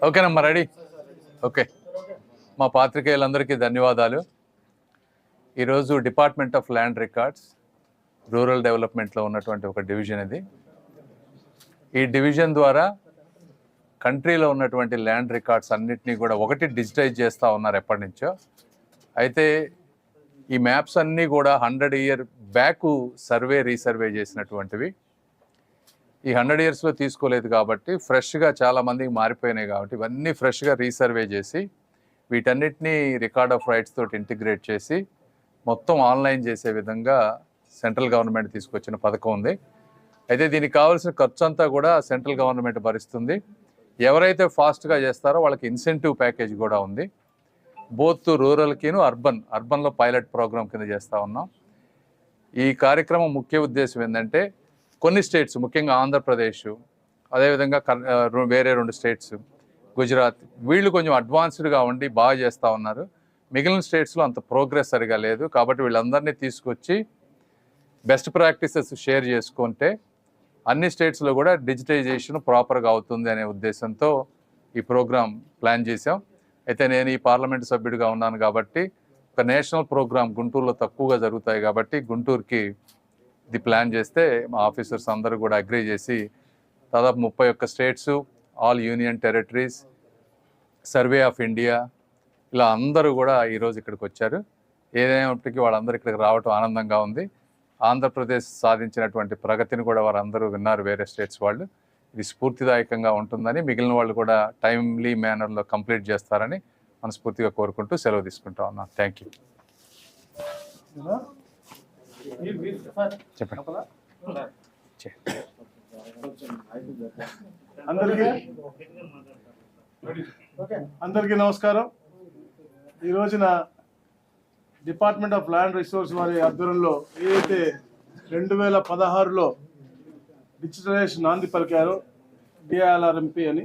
ఓకేనమ్మా, ready? Okay. మా పాత్రికేయులందరికీ ధన్యవాదాలు. ఈరోజు department of land records rural డెవలప్మెంట్లో ఉన్నటువంటి ఒక డివిజన్ ఇది. ఈ డివిజన్ ద్వారా కంట్రీలో ఉన్నటువంటి ల్యాండ్ రికార్డ్స్ అన్నిటినీ కూడా ఒకటి డిజిటైజ్ చేస్తూ ఉన్నారు ఎప్పటి నుంచో. అయితే ఈ మ్యాప్స్ అన్నీ కూడా 100 years బ్యాక్ రీసర్వే చేసినటువంటివి. ఈ 100 yearsలో తీసుకోలేదు కాబట్టి ఫ్రెష్గా చాలామందికి మారిపోయినాయి కాబట్టి ఇవన్నీ ఫ్రెష్గా రీసర్వే చేసి వీటన్నిటినీ రికార్డ్ ఆఫ్ రైట్స్ తోటి ఇంటిగ్రేట్ చేసి మొత్తం ఆన్లైన్ చేసే విధంగా సెంట్రల్ గవర్నమెంట్ తీసుకొచ్చిన పథకం ఉంది. అయితే దీనికి కావాల్సిన ఖర్చు అంతా కూడా సెంట్రల్ గవర్నమెంట్ భరిస్తుంది. ఎవరైతే ఫాస్ట్గా చేస్తారో వాళ్ళకి ఇన్సెంటివ్ ప్యాకేజ్ కూడా ఉంది. బోత్ రూరల్కిను అర్బన్లో పైలట్ ప్రోగ్రామ్ కింద చేస్తూ ఉన్నాం. ఈ కార్యక్రమం ముఖ్య ఉద్దేశం ఏంటంటే కొన్ని స్టేట్స్, ముఖ్యంగా ఆంధ్రప్రదేశ్, అదేవిధంగా వేరే 2 స్టేట్స్, గుజరాత్, వీళ్ళు కొంచెం అడ్వాన్స్డ్గా ఉండి బాగా చేస్తూ ఉన్నారు. మిగిలిన స్టేట్స్లో అంత ప్రోగ్రెస్ సరిగా లేదు. కాబట్టి వీళ్ళందరినీ తీసుకొచ్చి బెస్ట్ ప్రాక్టీసెస్ షేర్ చేసుకుంటే అన్ని స్టేట్స్లో కూడా డిజిటైజేషన్ ప్రాపర్గా అవుతుంది అనే ఉద్దేశంతో ఈ ప్రోగ్రాం ప్లాన్ చేసాం. అయితే నేను ఈ పార్లమెంట్ సభ్యుడిగా ఉన్నాను కాబట్టి ఒక నేషనల్ ప్రోగ్రాం గుంటూరులో తక్కువగా జరుగుతాయి కాబట్టి గుంటూరుకి ఇది ప్లాన్ చేస్తే మా ఆఫీసర్స్ అందరూ కూడా అగ్రీ చేసి దాదాపు 31 states, all union territories, survey of India, ఇలా అందరూ కూడా ఈరోజు ఇక్కడికి వచ్చారు. ఏదైనప్పటికీ వాళ్ళందరూ ఇక్కడికి రావటం ఆనందంగా ఉంది. ఆంధ్రప్రదేశ్ సాధించినటువంటి ప్రగతిని కూడా వారందరూ విన్నారు, వేరే స్టేట్స్ వాళ్ళు. ఇది స్ఫూర్తిదాయకంగా ఉంటుందని, మిగిలిన వాళ్ళు కూడా టైమ్లీ మేనర్లో కంప్లీట్ చేస్తారని మనస్ఫూర్తిగా కోరుకుంటూ సెలవు తీసుకుంటా ఉన్నాను. Thank you. చెప్పండి. అందరికీ నమస్కారం. ఈ రోజున డిపార్ట్మెంట్ ఆఫ్ ల్యాండ్ రిసోర్స్ వారి ఆధ్వర్యంలో ఏదైతే 2016లో డిజిటలైజేషన్ నాంది పలికారో DILRMP అని,